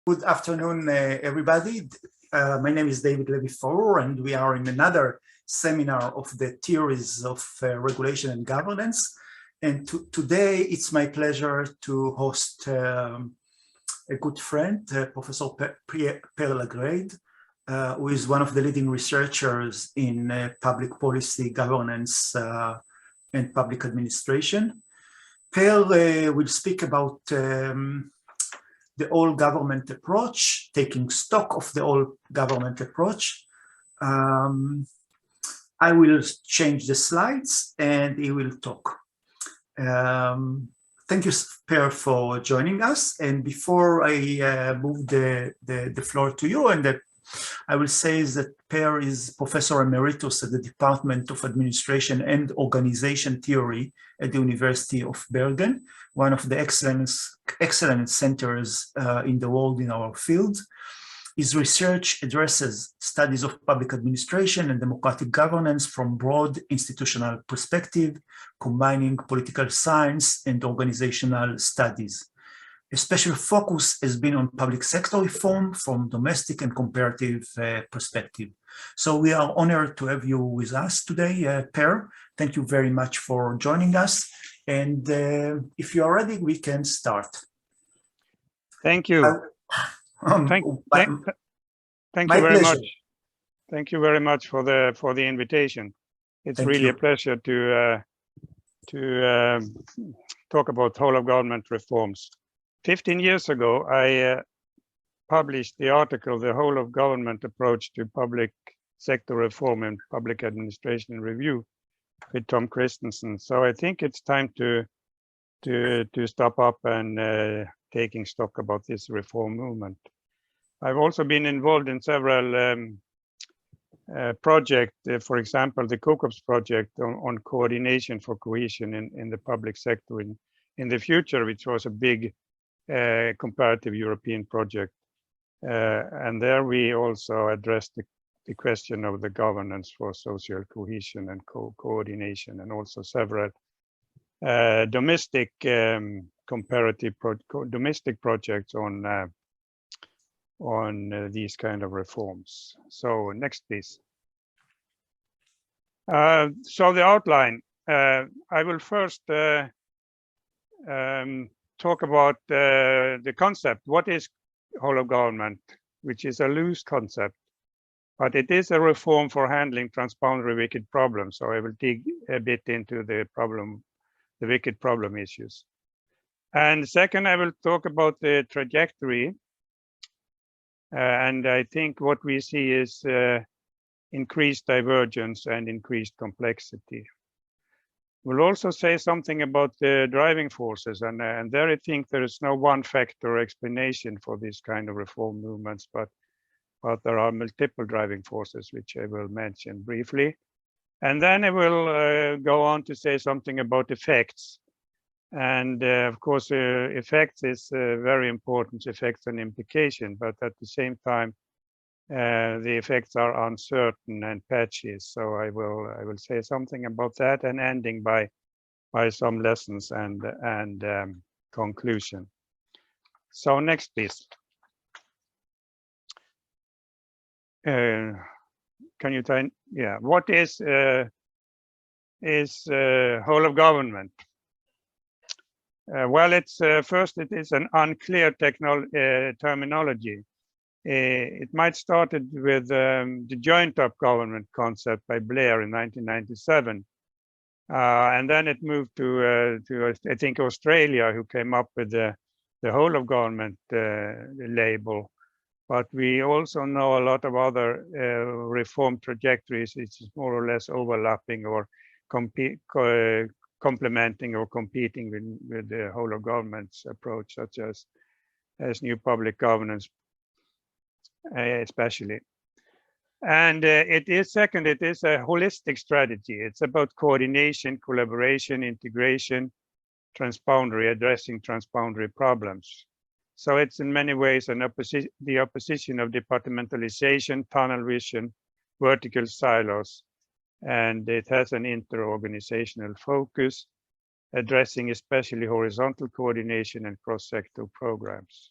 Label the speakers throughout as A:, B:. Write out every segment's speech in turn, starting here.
A: Good afternoon, everybody. My name is David Levy-Fowler, and we are in another seminar of the theories of regulation and governance. And today, it's my pleasure to host a good friend, Professor Per Lægreid, who is one of the leading researchers in public policy, governance, and public administration. Per will speak about the whole-government approach, taking stock of the whole-government approach. I will change the slides and he will talk. Thank you, Per, for joining us. And before I move the floor to you, and I will say that Per is Professor Emeritus at the Department of Administration and Organization Theory at the University of Bergen, one of the excellent centers in the world in our field. His research addresses studies of public administration and democratic governance from broad institutional perspective, combining political science and organizational studies. A special focus has been on public sector reform from domestic and comparative perspective. So we are honored to have you with us today, Per. Thank you very much for joining us. And if you are ready, we can start.
B: Thank you. Thank you very much. Thank you very much for the invitation. It's really a pleasure to talk about whole of government reforms. 15 years ago, I published the article, The Whole of Government Approach to Public Sector Reform and Public Administration Review with Tom Christensen. So I think it's time to stop up and taking stock about this reform movement. I've also been involved in several projects, for example, the COCOPS project on coordination for cohesion in the public sector in the future, which was a big comparative European project. And there we also addressed the question of the governance for social cohesion and coordination, and also several domestic comparative domestic projects on these kind of reforms. So next, please. So the outline, I will first talk about the concept. What is whole of government, which is a loose concept, but it is a reform for handling transboundary wicked problems. So I will dig a bit into the wicked problem issues. And second, I will talk about the trajectory. And I think what we see is increased divergence and increased complexity. We'll also say something about the driving forces, and there I think there is no one factor explanation for this kind of reform movements, but there are multiple driving forces, which I will mention briefly. And then I will go on to say something about effects. And of course, effects is very important, effects and implication, but at the same time, the effects are uncertain and patchy. So I will say something about that, and ending by some lessons and conclusion. So next, please. Can you try? Yeah. What is whole of government? Well, it's first, it is an unclear terminology. It might started with the joint up government concept by Blair in 1997. And then it moved to I think Australia, who came up with the whole of government label. But we also know a lot of other reform trajectories, which is more or less overlapping or complementing or competing with the whole of government's approach, such as new public governance, especially. And it is a holistic strategy. It's about coordination, collaboration, integration, addressing transboundary problems. So it's in many ways the opposition of departmentalization, tunnel vision, vertical silos, and it has an inter-organizational focus, addressing especially horizontal coordination and cross-sector programs.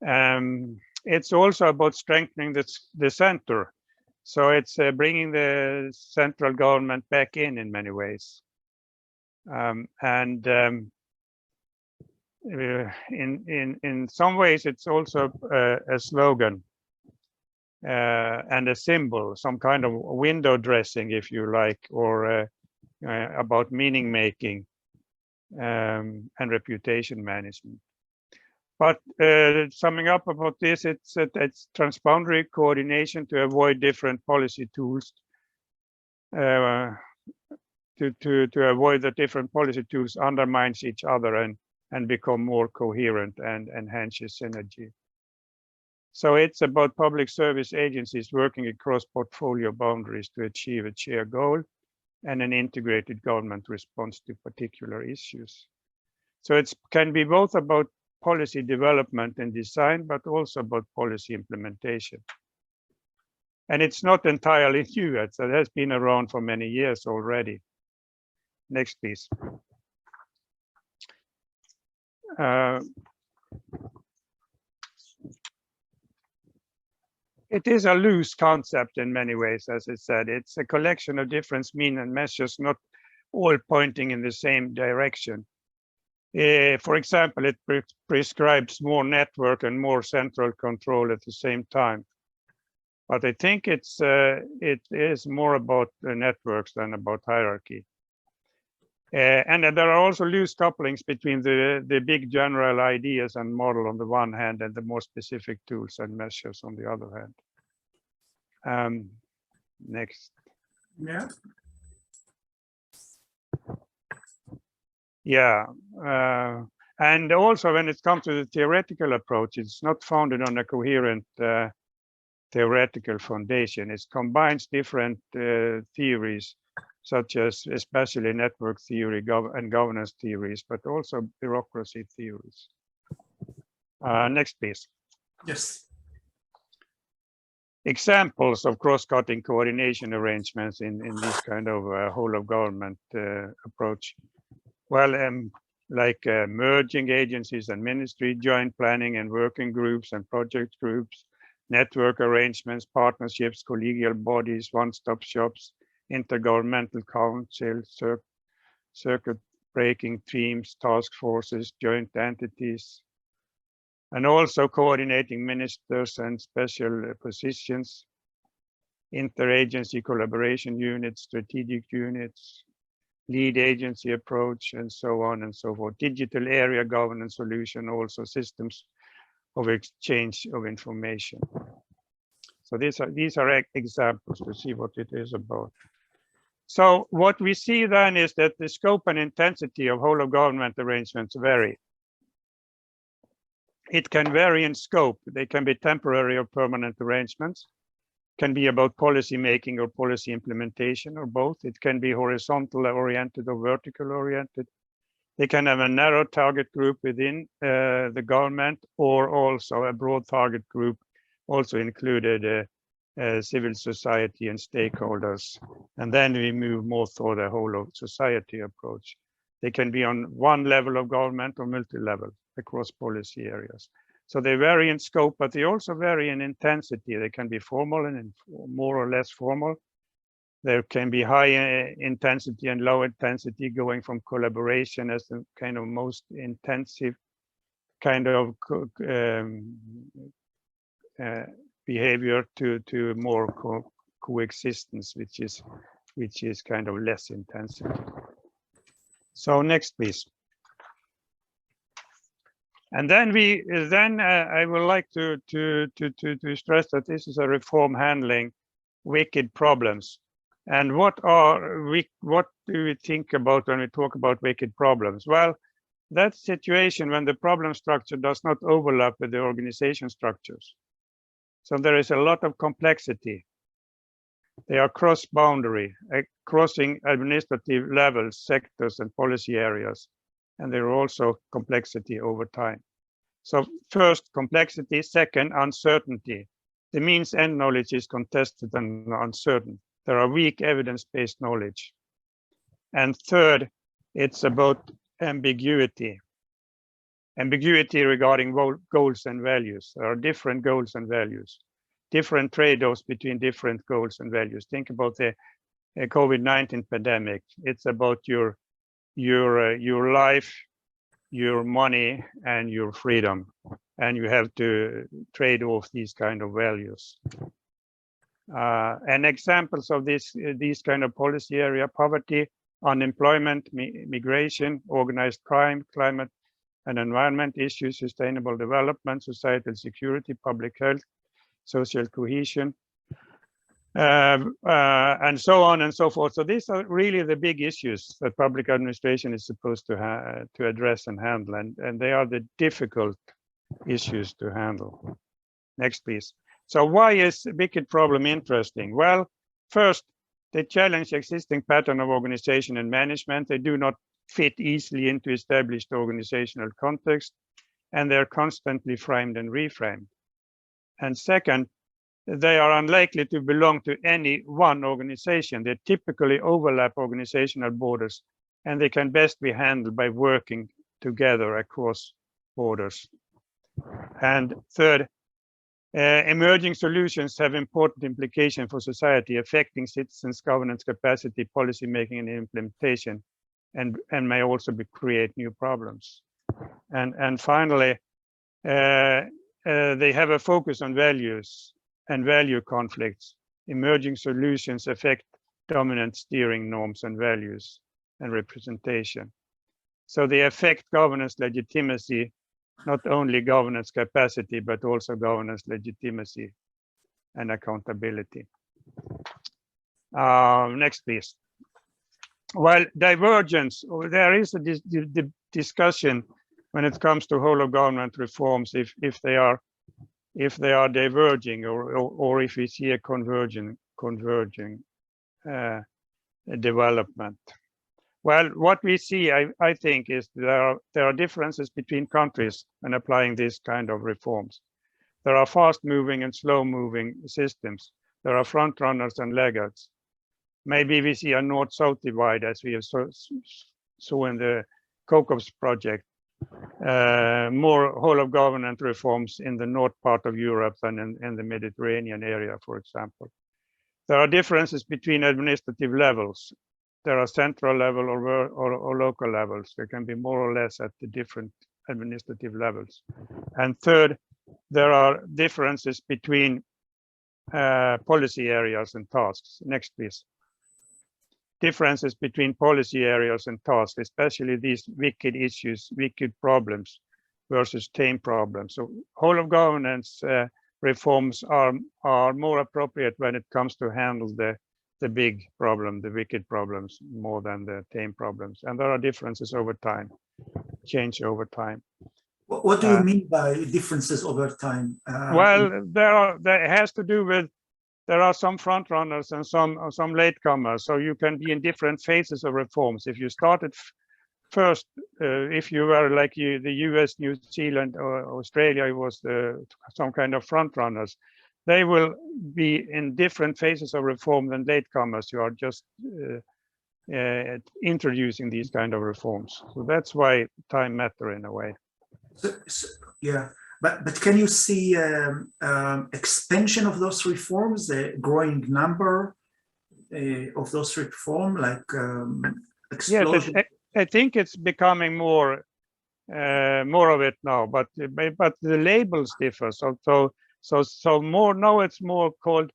B: It's also about strengthening the center. So it's bringing the central government back in many ways. In some ways, it's also a slogan and a symbol, some kind of window dressing, if you like, or about meaning making and reputation management. But summing up about this, it's transboundary coordination to avoid different policy tools, to avoid that different policy tools undermines each other and become more coherent and enhances synergy. So it's about public service agencies working across portfolio boundaries to achieve a shared goal and an integrated government response to particular issues. So it can be both about policy development and design, but also about policy implementation. And it's not entirely new. It has been around for many years already. Next, please. It is a loose concept in many ways, as I said. It's a collection of different means and measures, not all pointing in the same direction. For example, it prescribes more network and more central control at the same time. But I think it is more about the networks than about hierarchy. And there are also loose couplings between the big general ideas and model on the one hand and the more specific tools and measures on the other hand. Next.
A: Yeah.
B: Yeah. And also when it comes to the theoretical approach, it's not founded on a coherent theoretical foundation. It combines different theories, such as especially network theory and governance theories, but also bureaucracy theories. Next, please.
A: Yes.
B: Examples of cross-cutting coordination arrangements in this kind of whole of government approach. Well, like merging agencies and ministry, joint planning and working groups and project groups, network arrangements, partnerships, collegial bodies, one-stop shops, intergovernmental councils, circuit breaking teams, task forces, joint entities, and also coordinating ministers and special positions, interagency collaboration units, strategic units, lead agency approach, and so on and so forth. Digital area governance solution, also systems of exchange of information. So these are examples to see what it is about. So what we see then is that the scope and intensity of whole of government arrangements vary. It can vary in scope. They can be temporary or permanent arrangements, can be about policy making or policy implementation or both. It can be horizontal oriented or vertical oriented. They can have a narrow target group within the government, or also a broad target group, also included civil society and stakeholders. And then we move more toward a whole of society approach. They can be on one level of government or multi-level across policy areas. So they vary in scope, but they also vary in intensity. They can be formal and more or less formal. There can be high intensity and low intensity, going from collaboration as the kind of most intensive kind of behavior to more coexistence, which is kind of less intensive. So next, please. And then I would like to stress that this is a reform handling wicked problems. And what do we think about when we talk about wicked problems? Well, that situation when the problem structure does not overlap with the organization structures. So there is a lot of complexity. They are cross-boundary, crossing administrative levels, sectors, and policy areas. And there are also complexity over time. So first, complexity. Second, uncertainty. The means and knowledge is contested and uncertain. There are weak evidence-based knowledge. And third, it's about ambiguity. ambiguity regarding goals and values. There are different goals and values, different trade-offs between different goals and values. Think about the COVID-19 pandemic. It's about your life, your money, and your freedom, and you have to trade off these kind of values. And examples of these kind of policy area: poverty, unemployment, migration, organized crime, climate and environment issues, sustainable development, societal security, public health, social cohesion, and so on and so forth. So these are really the big issues that public administration is supposed to address and handle, and they are the difficult issues to handle. Next, please. So why is wicked problem interesting? Well, first, they challenge existing pattern of organization and management. They do not fit easily into established organizational context, and they're constantly framed and reframed. And second, they are unlikely to belong to any one organization. They typically overlap organizational borders, and they can best be handled by working together across borders. And third, emerging solutions have important implications for society, affecting citizens' governance capacity, policy making, and implementation, and may also create new problems. And finally, they have a focus on values and value conflicts. Emerging solutions affect dominant steering norms and values and representation. So they affect governance legitimacy, not only governance capacity, but also governance legitimacy and accountability. Next, please. Well, divergence, there is a discussion when it comes to whole of government reforms, if they are diverging or if we see a converging development. Well, what we see, I think, is there are differences between countries when applying this kind of reforms. There are fast-moving and slow-moving systems. There are front runners and laggards. Maybe we see a north-south divide, as we saw in the COCOPS project. More whole of government reforms in the north part of Europe than in the Mediterranean area, for example. There are differences between administrative levels. There are central level or local levels. There can be more or less at the different administrative levels. And third, there are differences between policy areas and tasks. Next, please. Differences between policy areas and tasks, especially these wicked issues, wicked problems versus tame problems. So whole of governance reforms are more appropriate when it comes to handle the big problem, the wicked problems, more than the tame problems. And there are differences over time, change over time.
A: What do you mean by differences over time?
B: Well, there has to do with, there are some front runners and some latecomers. So you can be in different phases of reforms. If you started first, if you were like the US, New Zealand, or Australia was some kind of front runners, they will be in different phases of reform than latecomers. You are just introducing these kind of reforms. So that's why time matter in a way.
A: Yeah, but can you see expansion of those reforms, the growing number of those reforms, like explosion?
B: Yes, I think it's becoming more of it now, but the labels differ. So more now, it's more called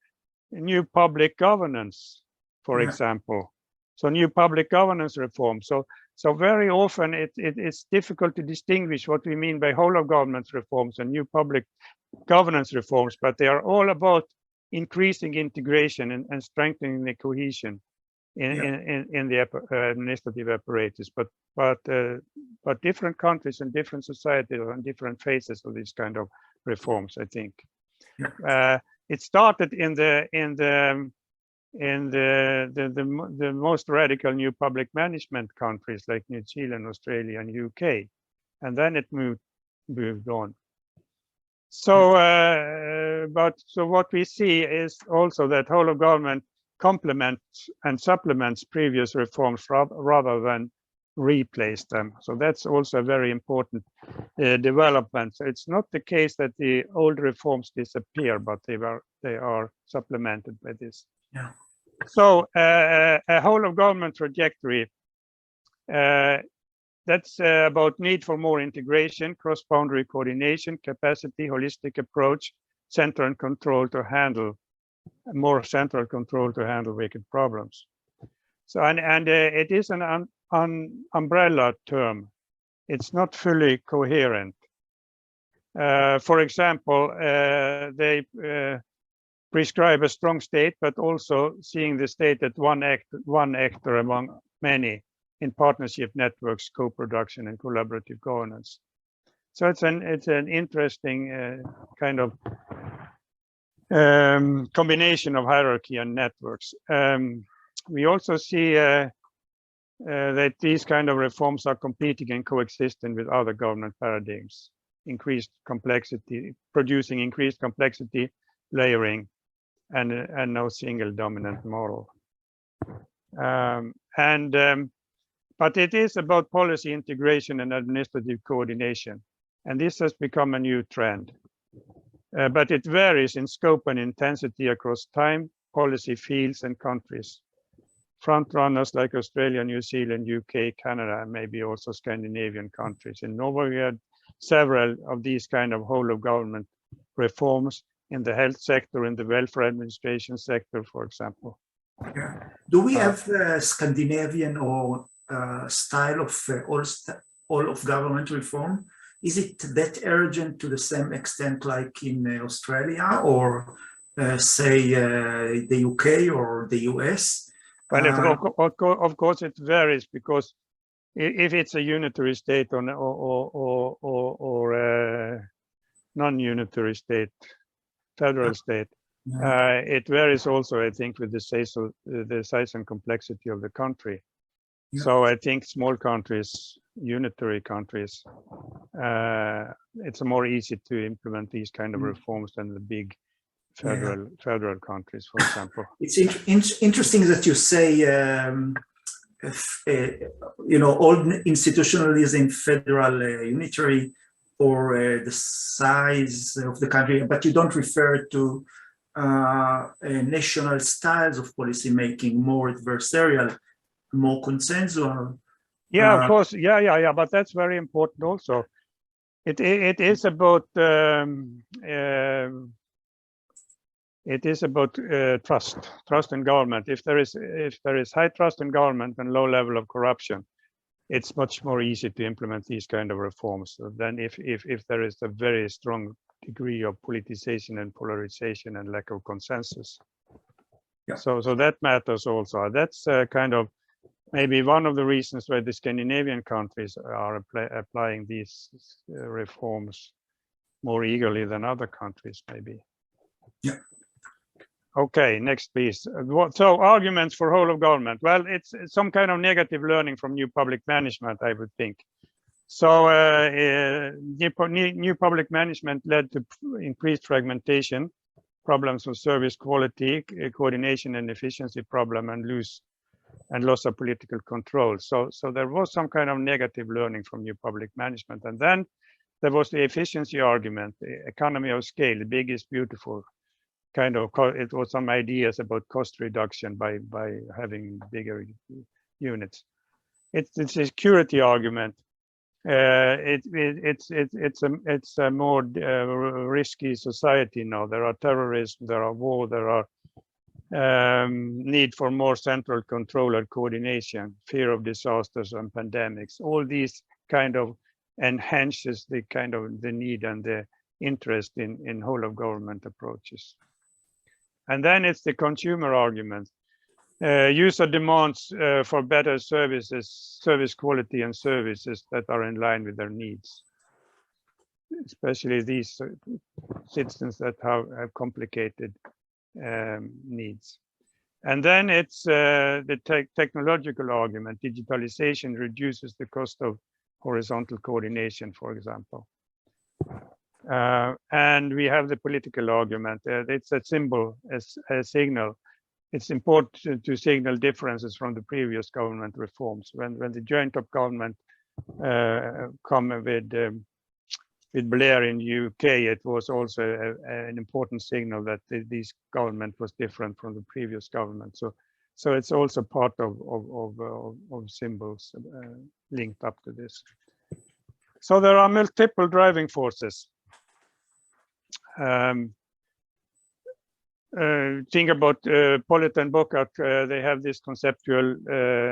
B: new public governance, for example. So new public governance reform. So very often it's difficult to distinguish what we mean by whole of government reforms and new public governance reforms, but they are all about increasing integration and strengthening the cohesion in the administrative apparatus. But different countries and different societies are in different phases of these kind of reforms, I think. It started in the most radical new public management countries like New Zealand, Australia, and UK, and then it moved on. So, so what we see is also that whole of government complements and supplements previous reforms rather than replace them. So that's also a very important development. So it's not the case that the old reforms disappear, but they are supplemented by this.
A: Yeah.
B: So a whole of government trajectory, that's about need for more integration, cross-boundary coordination, capacity, holistic approach, central control to handle wicked problems. So and it is an umbrella term. It's not fully coherent. For example, they prescribe a strong state, but also seeing the state as one actor among many in partnership networks, co-production, and collaborative governance. So it's an interesting kind of combination of hierarchy and networks. We also see that these kind of reforms are competing and coexisting with other government paradigms, increased complexity, producing increased complexity, layering, and no single dominant model. But it is about policy integration and administrative coordination, and this has become a new trend. But it varies in scope and intensity across time, policy fields, and countries. Front runners like Australia, New Zealand, UK, Canada, and maybe also Scandinavian countries. In Norway, we had several of these kind of whole of government reforms in the health sector, in the welfare administration sector, for example.
A: Yeah. Do we have Scandinavian or style of all of government reform? Is it that urgent to the same extent like in Australia or say the UK or the US?
B: Well, of course it varies, because if it's a unitary state or a non-unitary state, federal state, it varies also, I think, with the size and complexity of the country. Yeah. So I think small countries, unitary countries, it's more easy to implement these kind of reforms than the big federal countries, for example.
A: It's interesting that you say, all institutionalism, federal, unitary, or the size of the country, but you don't refer to national styles of policy making, more adversarial, more consensual.
B: Yeah, of course. Yeah. But that's very important also. It is about trust in government. If there is high trust in government and low level of corruption, it's much more easy to implement these kind of reforms than if there is a very strong degree of politicization and polarization and lack of consensus. Yeah. So that matters also. That's kind of maybe one of the reasons why the Scandinavian countries are applying these reforms more eagerly than other countries, maybe.
A: Yeah.
B: Okay, next please. So arguments for whole of government. Well, it's some kind of learning from new public management, I would think. So new public management led to increased fragmentation, problems of service quality, coordination and efficiency problem, and loss of political control. So there was some kind of negative learning from new public management. And then there was the efficiency argument, the economy of scale, big is beautiful. Kind of, it was some ideas about cost reduction by having bigger units. It's a security argument. It's a more risky society now. There are terrorism, there are war, there are need for more central control and coordination, fear of disasters and pandemics. All these kind of enhances the kind of the need and the interest in whole of government approaches. And then it's the consumer argument. User demands for better services, service quality and services that are in line with their needs, especially these citizens that have complicated needs. And then it's the technological argument. Digitalization reduces the cost of horizontal coordination, for example. And we have the political argument. It's a symbol, a signal. it's important to signal differences from the previous government reforms. When the joint top government come with Blair in the UK, it was also an important signal that this government was different from the previous government. So it's also part of symbols linked up to this. So there are multiple driving forces. Think about Pollitt and Bocart. They have this conceptual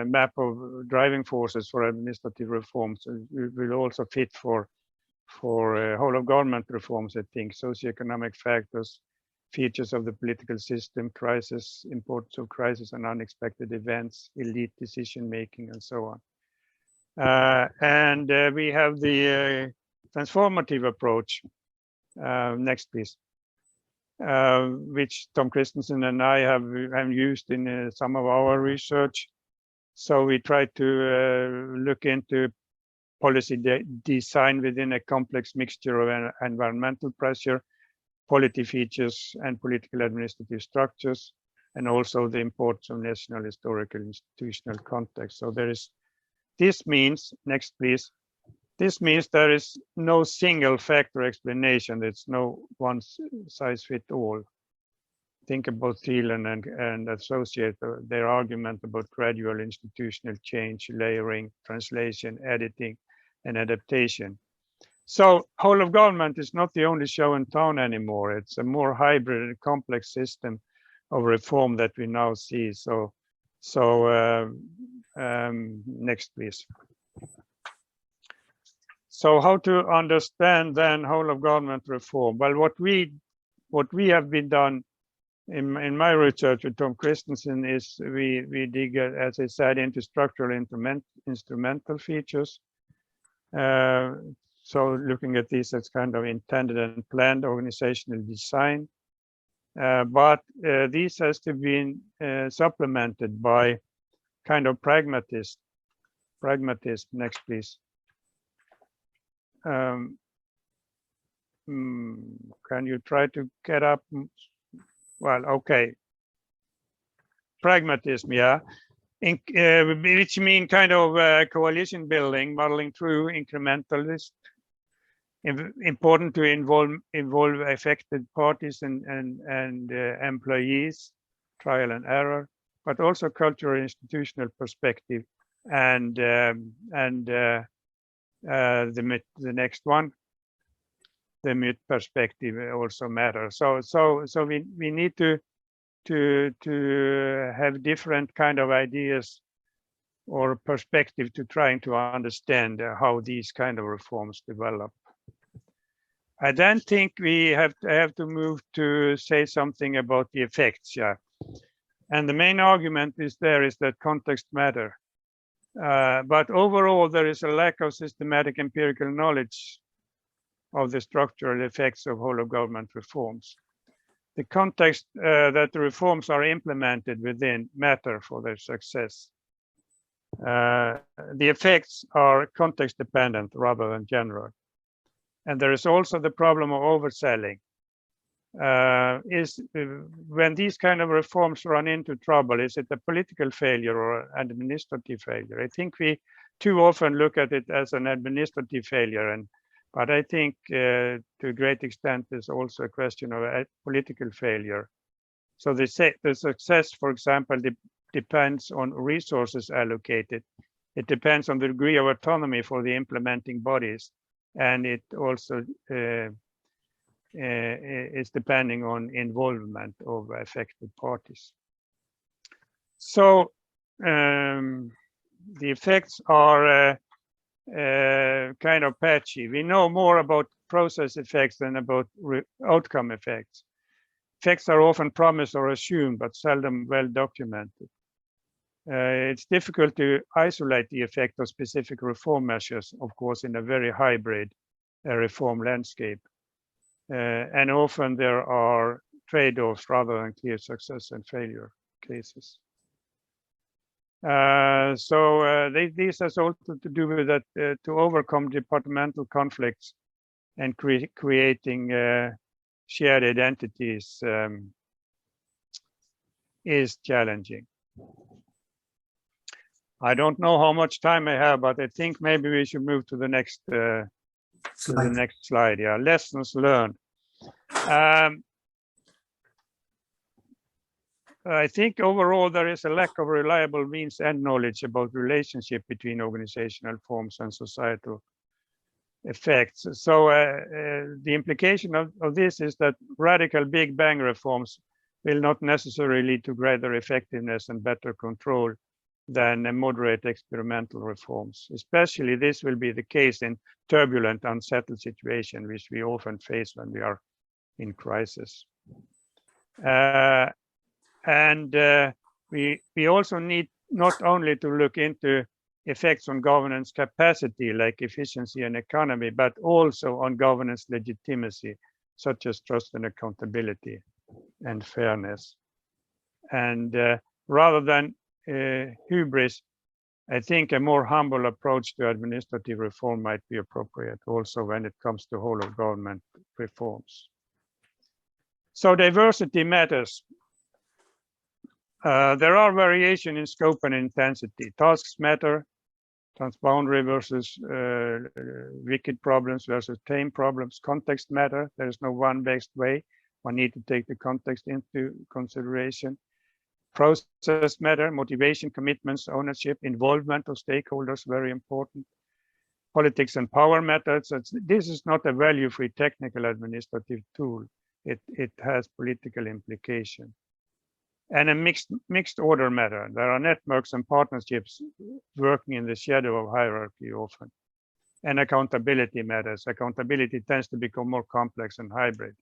B: map of driving forces for administrative reforms. It will also fit for whole of government reforms, I think. Socioeconomic factors, features of the political system, crisis, importance of crisis and unexpected events, elite decision making, and so on. And we have the transformative approach. Next, please. Which Tom Christensen and I have used in some of our research. So we try to look into policy design within a complex mixture of environmental pressure, polity features, and political administrative structures, and also the importance of national historical institutional context. So this means, next please, this means there is no single factor explanation. It's no one size fit all. Think about Thielen and associate their argument about gradual institutional change, layering, translation, editing, and adaptation. So whole of government is not the only show in town anymore. It's a more hybrid and complex system of reform that we now see. Next, please. So how to understand then whole of government reform? Well, what we have been done in my research with Tom Christensen is we dig, as I said, into structural instrumental features. So looking at this as kind of intended and planned organizational design. But this has to be supplemented by kind of pragmatism. Next, please. Can you try to get up? Well, okay. Pragmatism, yeah. Which mean kind of coalition building, modeling through incrementalist. Important to involve affected parties and employees, trial and error, but also cultural institutional perspective and the next one, the mid perspective also matters. So we need to have different kind of ideas or perspective to trying to understand how these kind of reforms develop. I then think we have to move to say something about the effects, yeah. And the main argument is that context matter. But overall, there is a lack of systematic empirical knowledge of the structural effects of whole of government reforms. The context that the reforms are implemented within matter for their success. The effects are context dependent rather than general. And there is also the problem of overselling. When these kind of reforms run into trouble, is it a political failure or an administrative failure? I think we too often look at it as an administrative failure, but I think to a great extent is also a question of a political failure. So the success, for example, depends on resources allocated. It depends on the degree of autonomy for the implementing bodies. And it also is depending on involvement of affected parties. So the effects are kind of patchy. We know more about process effects than about outcome effects. Effects are often promised or assumed, but seldom well documented. It's difficult to isolate the effect of specific reform measures, of course, in a very hybrid reform landscape. And often there are trade-offs rather than clear success and failure cases. This has also to do with that to overcome departmental conflicts and creating shared identities. is challenging. I don't know how much time I have, but I think maybe we should move to the next slide. Yeah, lessons learned. I think overall there is a lack of reliable means and knowledge about relationship between organizational forms and societal effects. So the implication of this is that radical Big Bang reforms will not necessarily lead to greater effectiveness and better control than moderate experimental reforms. Especially this will be the case in turbulent, unsettled situations, which we often face when we are in crisis. We also need not only to look into effects on governance capacity like efficiency and economy, but also on governance legitimacy, such as trust and accountability and fairness. And rather than hubris, I think a more humble approach to administrative reform might be appropriate also when it comes to whole of government reforms. So diversity matters. There are variation in scope and intensity. Tasks matter, transboundary versus wicked problems versus tame problems. Context matter. There is no one best way. One need to take the context into consideration. Process matter, motivation, commitments, ownership, involvement of stakeholders, very important. Politics and power matters. This is not a value-free technical administrative tool. It has political implication. And a mixed order matter. There are networks and partnerships working in the shadow of hierarchy often. And accountability matters. Accountability tends to become more complex and hybrid.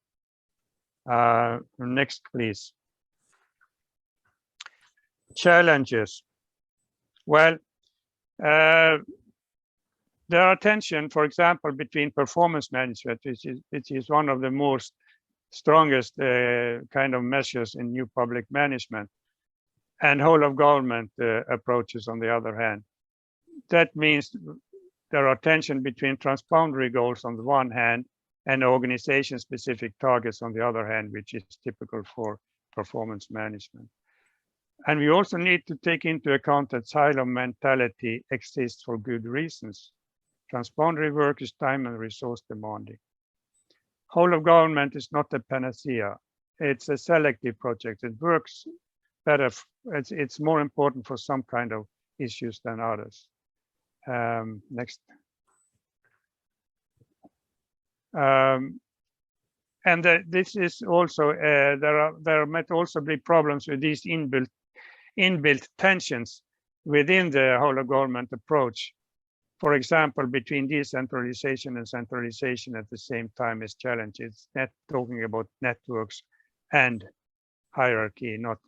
B: Next, please. Challenges. Well, there are tension, for example, between performance management, which is one of the most strongest kind of measures in new public management, and whole of government approaches on the other hand. That means there are tension between transboundary goals on the one hand and organization-specific targets on the other hand, which is typical for performance management. And we also need to take into account that silo mentality exists for good reasons. Transboundary work is time and resource demanding. Whole of government is not a panacea. It's a selective project. It works better. It's more important for some kind of issues than others. Next. And this is also, there might also be problems with these inbuilt tensions within the whole of government approach. For example, between decentralization and centralization at the same time is challenges. Not talking about networks and hierarchy, not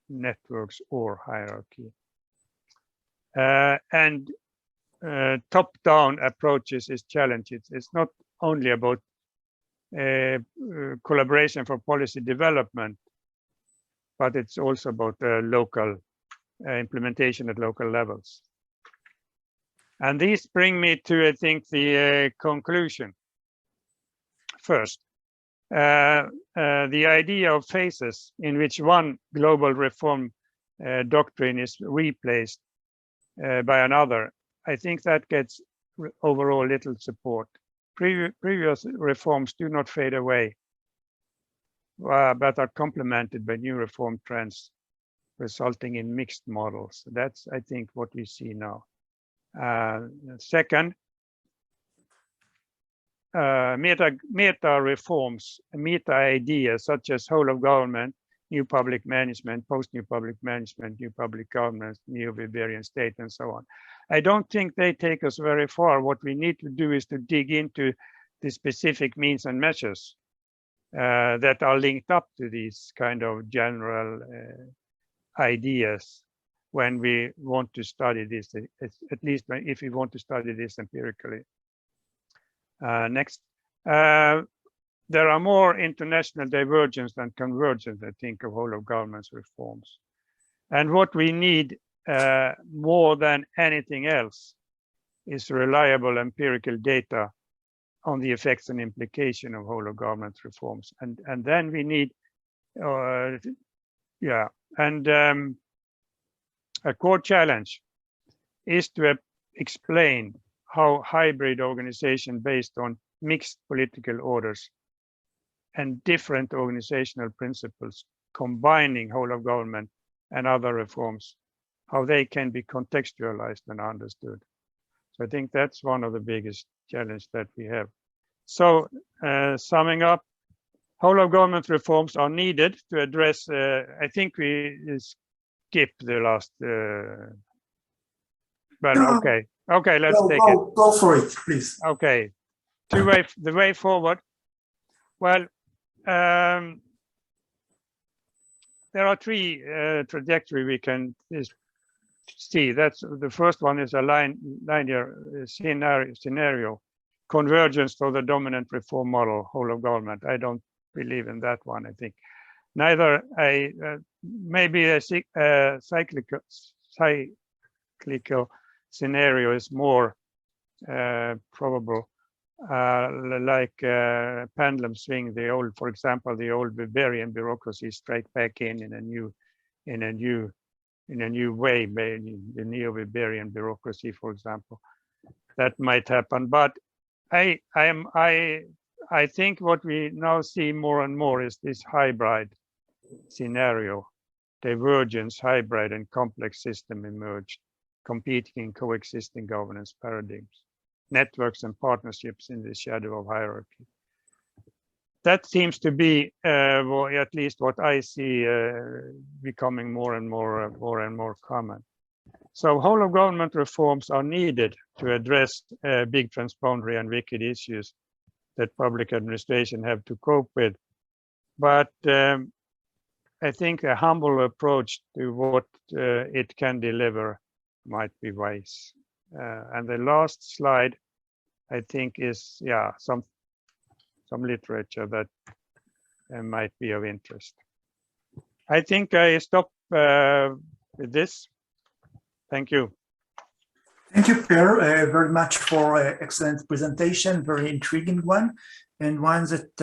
B: networks or hierarchy. And top-down approaches is challenges. It's not only about collaboration for policy development, but it's also about local implementation at local levels. And these bring me to, I think, the conclusion. First, the idea of phases in which one global reform doctrine is replaced by another, I think that gets overall little support. Previous reforms do not fade away, but are complemented by new reform trends, resulting in mixed models. That's, I think, what we see now. Second, meta reforms, meta ideas such as whole of government, new public management, post-new public management, new public governance, Neobarbarian state, and so on. I don't think they take us very far. What we need to do is to dig into the specific means and measures that are linked up to these kind of general ideas when we want to study this, at least if we want to study this empirically. Next. There are more international divergence than convergence, I think, of whole of government's reforms. And what we need more than anything else is reliable empirical data on the effects and implication of whole of government reforms. And then we need And a core challenge is to explain how hybrid organization based on mixed political orders and different organizational principles, combining whole of government and other reforms, how they can be contextualized and understood. So I think that's one of the biggest challenges that we have. So summing up, whole of government reforms are needed to address, I think we skipped the last, but
A: No,
B: okay, let's take it.
A: Go for it, please.
B: Okay, the way forward. Well, there are three trajectory we can see. That's the first one is a linear scenario, convergence to the dominant reform model, whole of government. I don't believe in that one. I think neither maybe a cyclical scenario is more probable, like pendulum swing the old, for example, the old Bavarian bureaucracy straight back in a new way, maybe the Neobarbarian bureaucracy, for example. That might happen, but I think what we now see more and more is this hybrid scenario, divergence, hybrid and complex system emerged, competing, coexisting governance paradigms, networks and partnerships in the shadow of hierarchy. That seems to be, well, at least what I see, becoming more and more common. So whole of government reforms are needed to address big transboundary and wicked issues that public administration have to cope with. But I think a humble approach to what it can deliver might be wise. And the last slide, I think, is some literature that might be of interest. I think I stop with this. Thank you.
A: Thank you, Per, very much for an excellent presentation, very intriguing one, and one that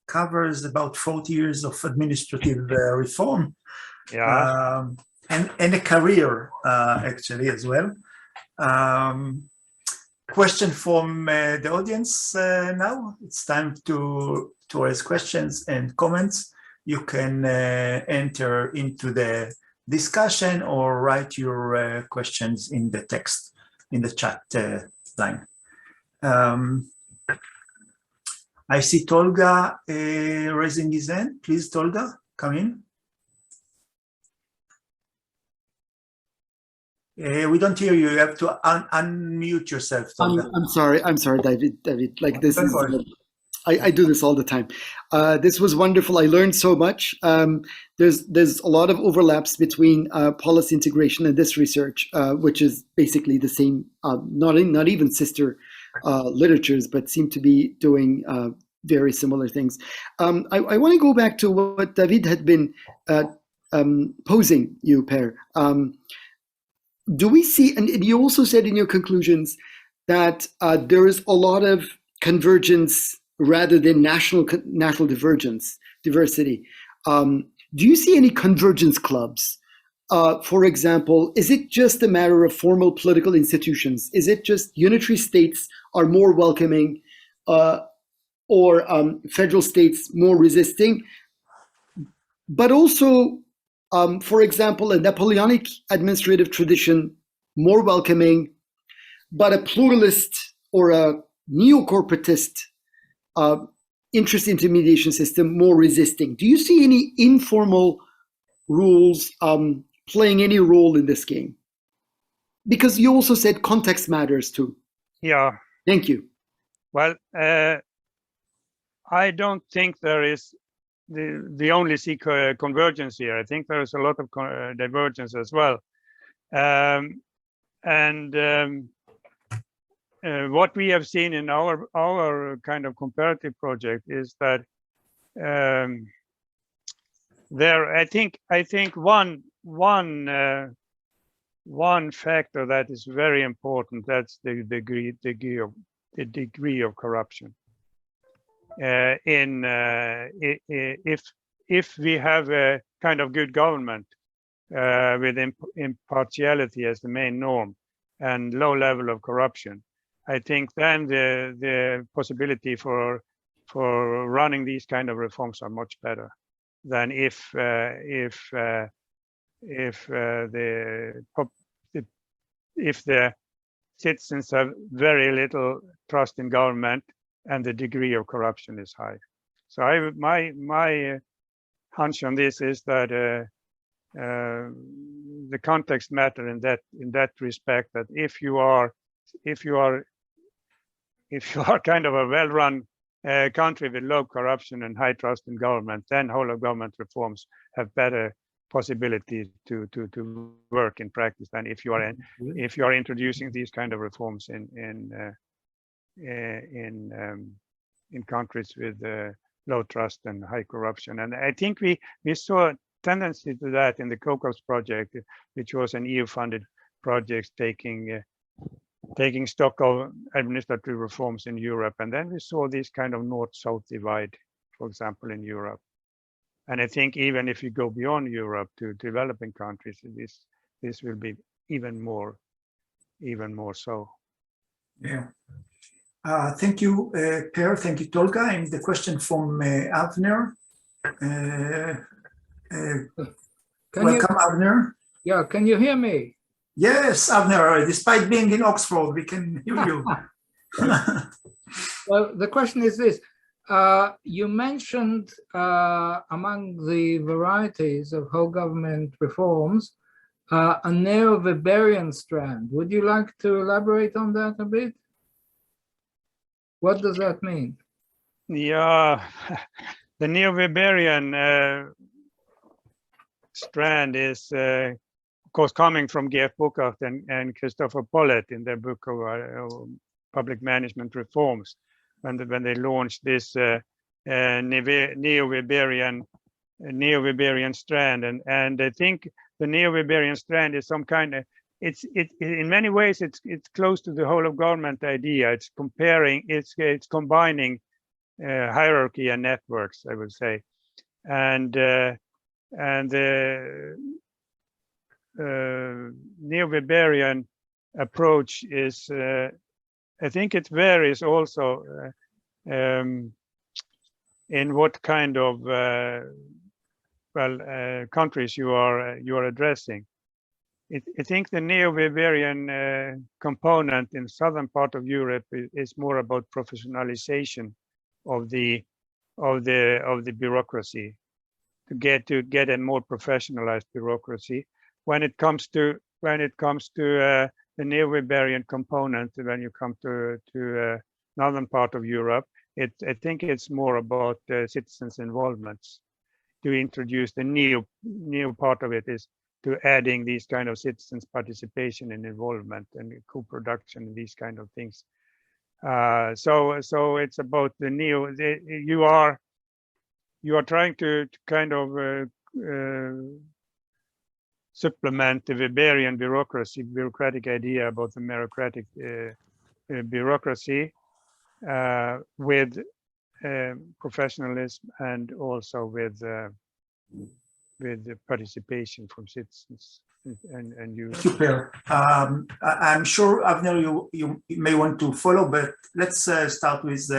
A: covers about 40 years of administrative reform.
B: Yeah.
A: And a career, actually, as well. Question from the audience now. It's time to ask questions and comments. You can enter into the discussion or write your questions in the text, in the chat line. I see Tolga raising his hand. Please, Tolga, come in. We don't hear you. You have to unmute yourself.
C: I'm sorry, David. Like this is, I do this all the time. This was wonderful. I learned so much. There's a lot of overlaps between policy integration and this research, which is basically the same. Not even sister literatures, but seem to be doing very similar things. I want to go back to what David had been posing you, Per. Do we see, and you also said in your conclusions that there is a lot of convergence rather than national diversity. Do you see any convergence clubs? For example, is it just a matter of formal political institutions? Is it just unitary states are more welcoming or federal states more resisting? But also, for example, a Napoleonic administrative tradition, more welcoming, but a pluralist or a neo-corporatist interest intermediation system, more resisting. Do you see any informal rules playing any role in this game? Because you also said context matters too.
B: Yeah.
C: Thank you.
B: Well, I don't think there is the only see convergence here. I think there is a lot of divergence as well. What we have seen in our kind of comparative project is that there, I think one factor that is very important, that's the degree of corruption. If if we have a kind of good government with impartiality as the main norm and low level of corruption, I think then the possibility for running these kind of reforms are much better than if the citizens have very little trust in government and the degree of corruption is high. So my hunch on this is that the context matter in that respect, that if you are kind of a well-run country with low corruption and high trust in government, then whole of government reforms have better possibility to work in practice than if you are introducing these kind of reforms in countries with low trust and high corruption. And I think we saw a tendency to that in the COCOS project, which was an EU-funded project taking stock of administrative reforms in Europe. And then we saw this kind of north-south divide, for example, in Europe. And I think even if you go beyond Europe to developing countries, this will be even more so.
A: Yeah. Thank you, Per. Thank you, Tolga. And the question from Avner. Welcome, Avner.
D: Yeah, can you hear me?
A: Yes, Avner. Despite being in Oxford, we can hear you.
D: Well, the question is this. You mentioned among the varieties of whole government reforms, a Neobarbarian strand. Would you like to elaborate on that a bit? What does that mean?
B: Yeah, the Neobarbarian strand is, of course, coming from G.F. Burkhardt and Christopher Pollitt in their book of public management reforms, when they launched this Neobarbarian strand, and I think the Neobarbarian strand is some kind of, in many ways it's close to the whole of government idea. It's combining hierarchy and networks, I would say, and the Neobarbarian approach is, I think it varies also in what kind of countries you are addressing. I think the Neobarbarian component in southern part of Europe is more about professionalization of the bureaucracy, to get a more professionalized bureaucracy. When it comes to the Neobarbarian component, when you come to northern part of Europe, I think it's more about citizens' involvements. To introduce the new part of it is to adding these kind of citizens' participation and involvement and co-production and these kind of things. So it's about the you are trying to kind of supplement the Weberian bureaucratic idea about the meritocratic bureaucracy with professionalism and also with the participation from citizens and you.
A: Thank you, Per. I'm sure, Avner, you may want to follow, but let's start with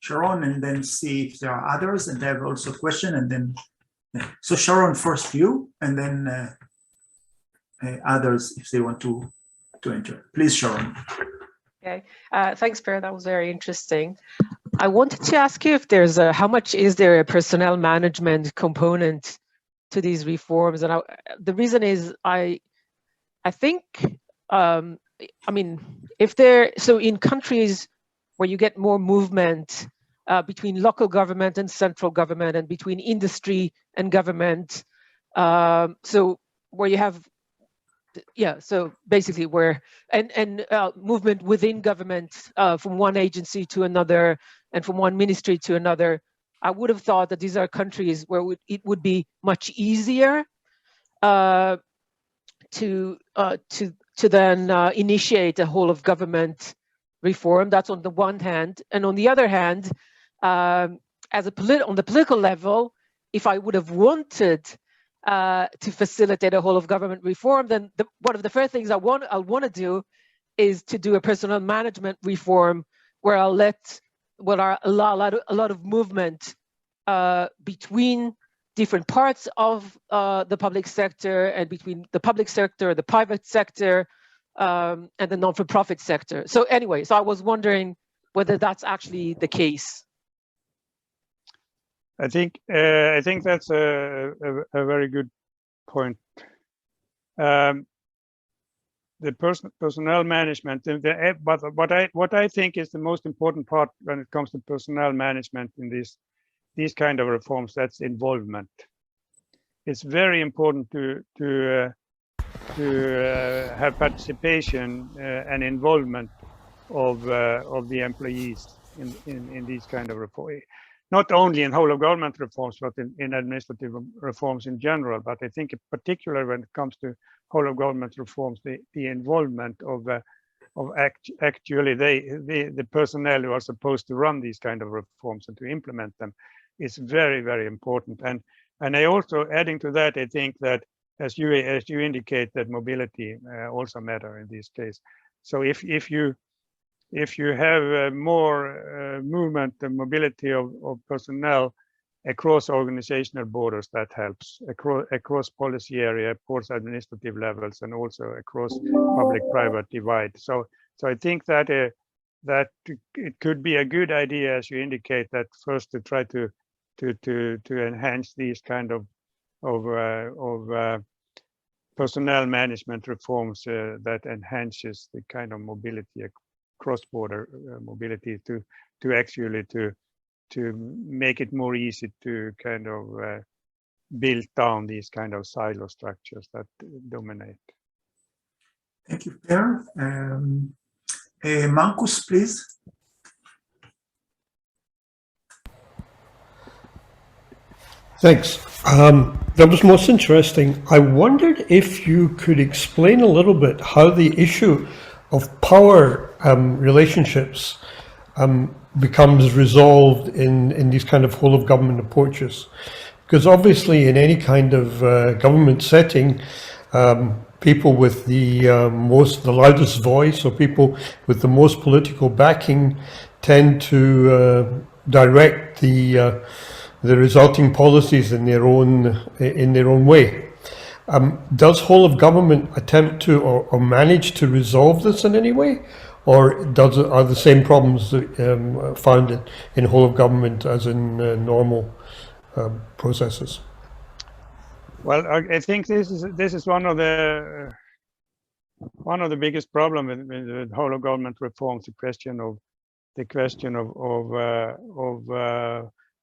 A: Charon and then see if there are others, and I have also a question, and then so Charon, first you, and then others if they want to enter. Please, Charon.
E: Okay, thanks, Per. That was very interesting. I wanted to ask you if there's how much is there a personnel management component to these reforms, and the reason is I think I mean, if so in countries where you get more movement between local government and central government and between industry and government, so where you have so basically where and movement within government from one agency to another and from one ministry to another, I would have thought that these are countries where it would be much easier to then initiate a whole of government reform. That's on the one hand, and on the other hand, on the political level, if I would have wanted to facilitate a whole of government reform, then one of the first things I'll want to do is to do a personnel management reform where I'll allow a lot of movement between different parts of the public sector and between the public sector, the private sector, and the non-for-profit sector. So anyway, so I was wondering whether that's actually the case.
B: I think that's a very good point. The personnel management, but what I think is the most important part when it comes to personnel management in these kind of reforms, that's involvement. It's very important to have participation and involvement of the employees in these kind of reforms. Not only in whole of government reforms, but in administrative reforms in general. But I think in particular when it comes to whole of government reforms, the involvement of actually the personnel who are supposed to run these kind of reforms and to implement them is very, very important. And I also, adding to that, I think that as you indicate, that mobility also matter in this case. So if you have more movement and mobility of personnel across organizational borders, that helps across policy area, across administrative levels, and also across public-private divide. So I think that it could be a good idea, as you indicate, that first to try to enhance these kind of personnel management reforms that enhances the kind of mobility, cross-border mobility, to actually to make it more easy to kind of build down these kind of silo structures that dominate.
A: Thank you, Per. Marcus, please.
F: Thanks. That was most interesting. I wondered if you could explain a little bit how the issue of power relationships becomes resolved in these kind of whole of government approaches. Because obviously in any kind of government setting, people with the loudest voice, or people with the most political backing, tend to direct the resulting policies in their own way. Does whole of government attempt to or manage to resolve this in any way, or are the same problems found in whole of government as in normal processes?
B: Well, I think this is one of the biggest problems with whole of government reforms, the question of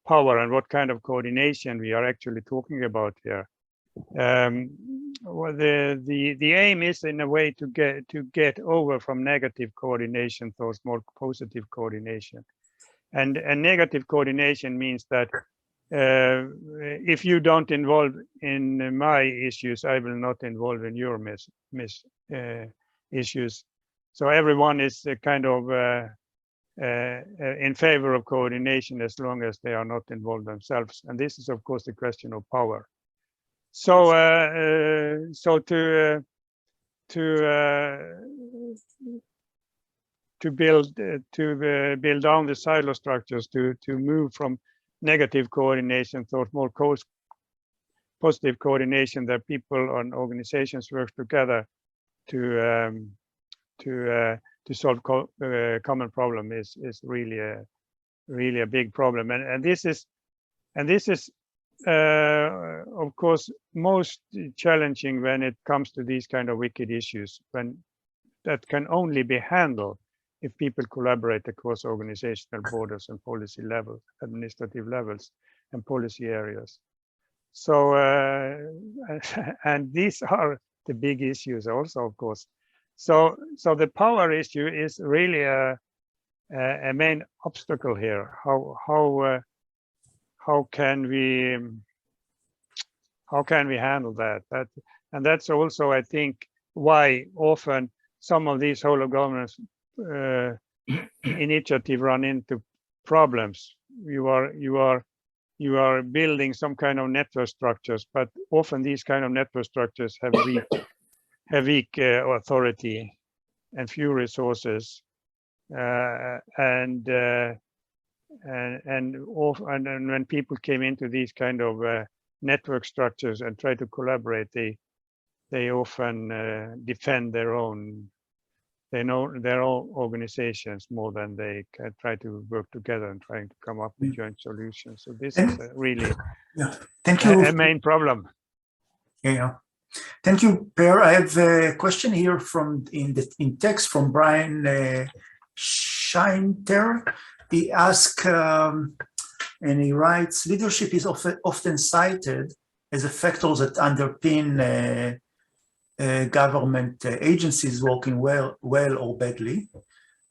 B: power and what kind of coordination we are actually talking about here. Well, the aim is in a way to get over from negative coordination towards more positive coordination, and negative coordination means that if you don't involve in my issues, I will not involve in your issues. So everyone is kind of in favor of coordination as long as they are not involved themselves, and this is of course the question of power. So to build down the silo structures, to move from negative coordination towards more positive coordination, that people and organizations work together to solve common problem is really a big problem, and this is of course most challenging when it comes to these kind of wicked issues, when that can only be handled if people collaborate across organizational borders and policy levels, administrative levels, and policy areas. So and these are the big issues also, of course. So the power issue is really a main obstacle here. How can we handle that? And that's also, I think, why often some of these whole of government initiative run into problems. You are you are building some kind of network structures, but often these kind of network structures have weak authority and few resources, and when people came into these kind of network structures and try to collaborate, they often defend their own organizations more than they try to work together and trying to come up with joint solutions. So this is really
A: Thank you.
B: A main problem.
A: Yeah. Thank you, Per. I have a question here in text from Brian Scheinter. He asks, and he writes, leadership is often cited as a factor that underpin government agencies working well or badly.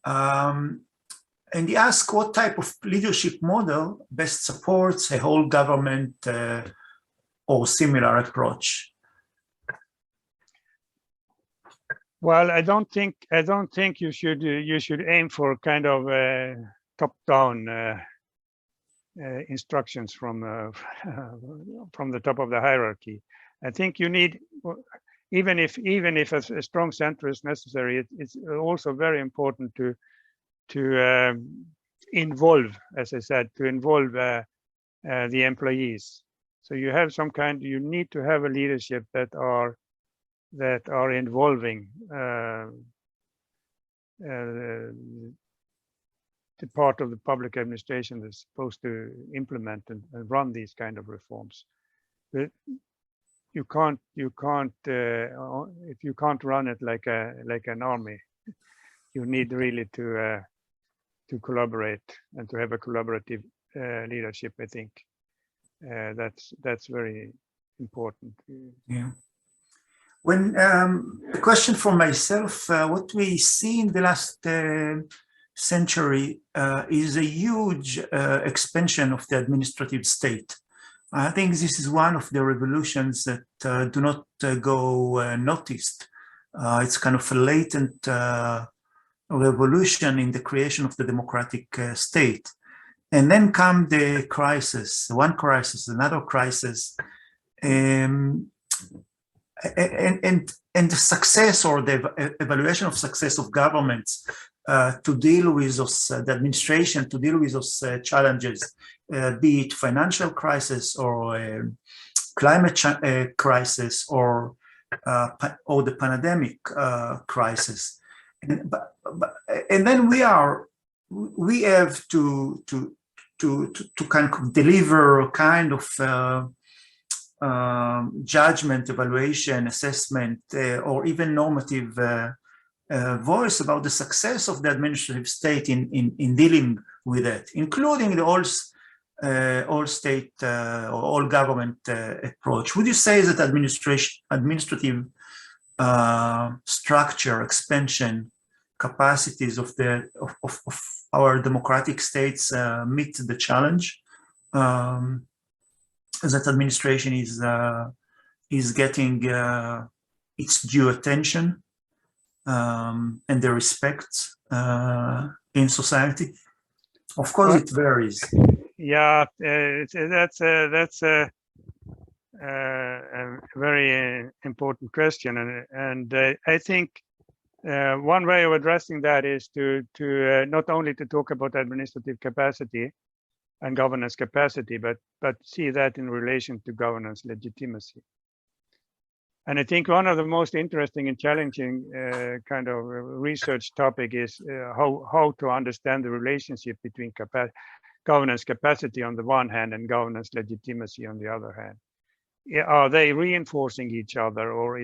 A: And he asks what type of leadership model best supports a whole government or similar approach.
B: Well, I don't think you should aim for kind of top-down instructions from the top of the hierarchy. I think you need, even if a strong center is necessary, it's also very important to involve, as I said, to involve the employees. So you have you need to have a leadership that are involving the part of the public administration that's supposed to implement and run these kind of reforms. But you can't if you can't run it like an army, you need really to collaborate and to have a collaborative leadership. I think that's very important.
A: Yeah. When a question for myself, what we see in the last century is a huge expansion of the administrative state. I think this is one of the revolutions that do not go noticed. It's kind of a latent revolution in the creation of the democratic state. And then come the crisis, one crisis, another crisis, and the success or the evaluation of success of governments to deal with those, the administration to deal with those challenges, be it financial crisis or climate crisis or the pandemic crisis, and then we have to kind of deliver a kind of judgment, evaluation, assessment, or even normative voice about the success of the administrative state in dealing with it, including the all state or all government approach. Would you say that administrative structure, expansion, capacities of our democratic states meet the challenge? That administration is getting its due attention and the respect in society? Of course, it varies.
B: Yeah, that's a very important question, and I think one way of addressing that is to not only to talk about administrative capacity and governance capacity, but see that in relation to governance legitimacy. And I think one of the most interesting and challenging kind of research topic is how to understand the relationship between governance capacity on the one hand and governance legitimacy on the other hand. Are they reinforcing each other, or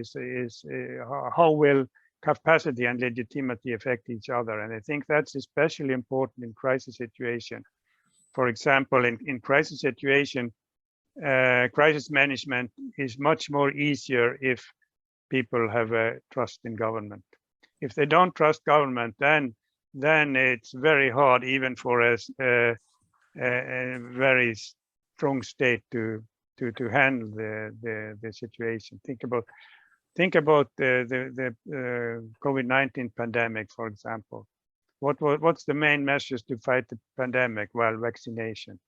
B: how will capacity and legitimacy affect each other? And I think that's especially important in crisis situation. For example, in crisis situation, crisis management is much more easier if people have a trust in government. If they don't trust government, then it's very hard even for a very strong state to handle the situation. Think about the COVID-19 pandemic, for example. What's the main measures to fight the pandemic? Well, vaccination.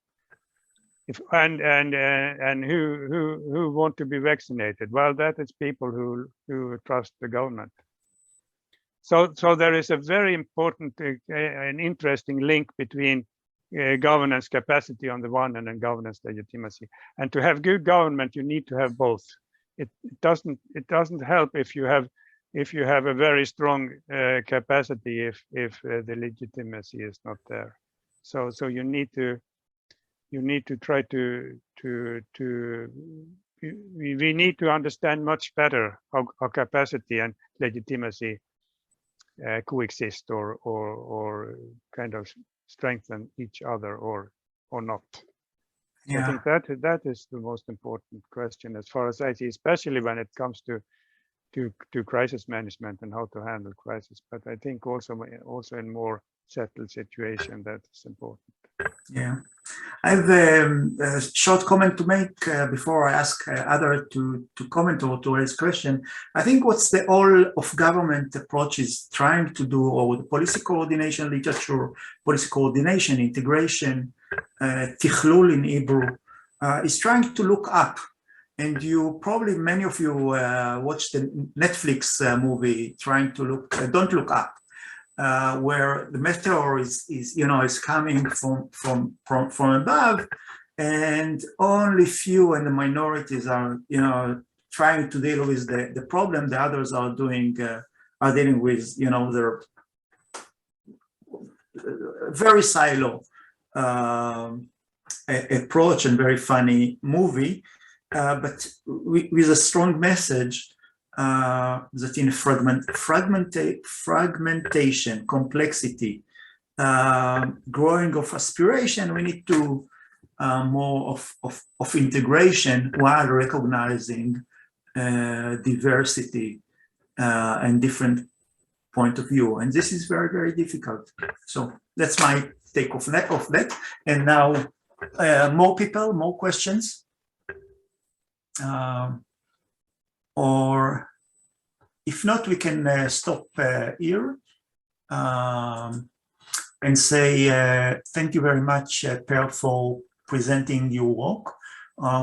B: And who want to be vaccinated? Well, that is people who trust the government. So there is a very important and interesting link between governance capacity on the one hand and governance legitimacy. And to have good government, you need to have both. It doesn't help if you have a very strong capacity if the legitimacy is not there. So you need to try to we need to understand much better how capacity and legitimacy coexist or kind of strengthen each other or not.
A: Yeah.
B: I think that is the most important question as far as I see, especially when it comes to crisis management and how to handle crisis. But I think also in more settled situation that is important.
A: Yeah, I have a short comment to make before I ask others to comment or to raise question. I think what's the whole-of-government approach is trying to do, or the policy coordination literature, policy coordination, integration, tichlul in Hebrew, is trying to look up. And probably many of you watched the Netflix movie trying to look, Don't Look Up. Where the meteor is coming from above, and only few and the minorities are trying to deal with the problem. The others are dealing with their very silo approach and very funny movie, but with a strong message. That in fragmentation, complexity, growing of aspiration, we need to more of integration while recognizing diversity and different point of view. And this is very, very difficult. So that's my take of that. And now more people, more questions. Or if not, we can stop here and say thank you very much, Per, for presenting your work.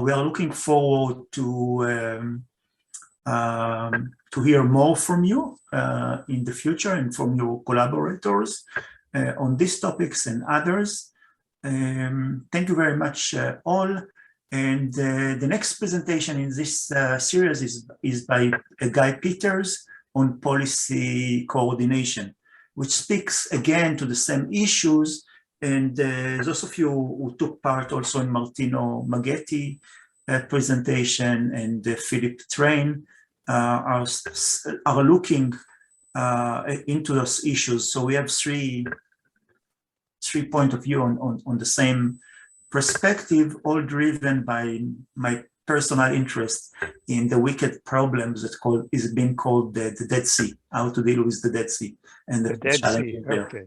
A: We are looking forward to hear more from you in the future and from your collaborators on these topics and others. Thank you very much, all. And the next presentation in this series is by Guy Peters on policy coordination, which speaks again to the same issues. And those of you who took part also in Martino Maghetti presentation and Philip Train are looking into those issues. So we have three points of view on the same perspective, all driven by my personal interest in the wicked problems that is being called the Dead Sea, how to deal with the Dead Sea and the
B: Dead Sea.
A: there.
B: Okay.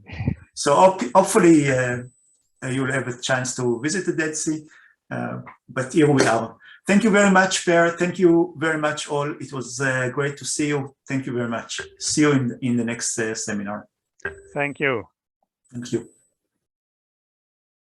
A: So hopefully you'll have a chance to visit the Dead Sea, but here we are. Thank you very much, Per. Thank you very much, all. It was great to see you. Thank you very much. See you in the next seminar.
B: Thank you.
A: Thank you.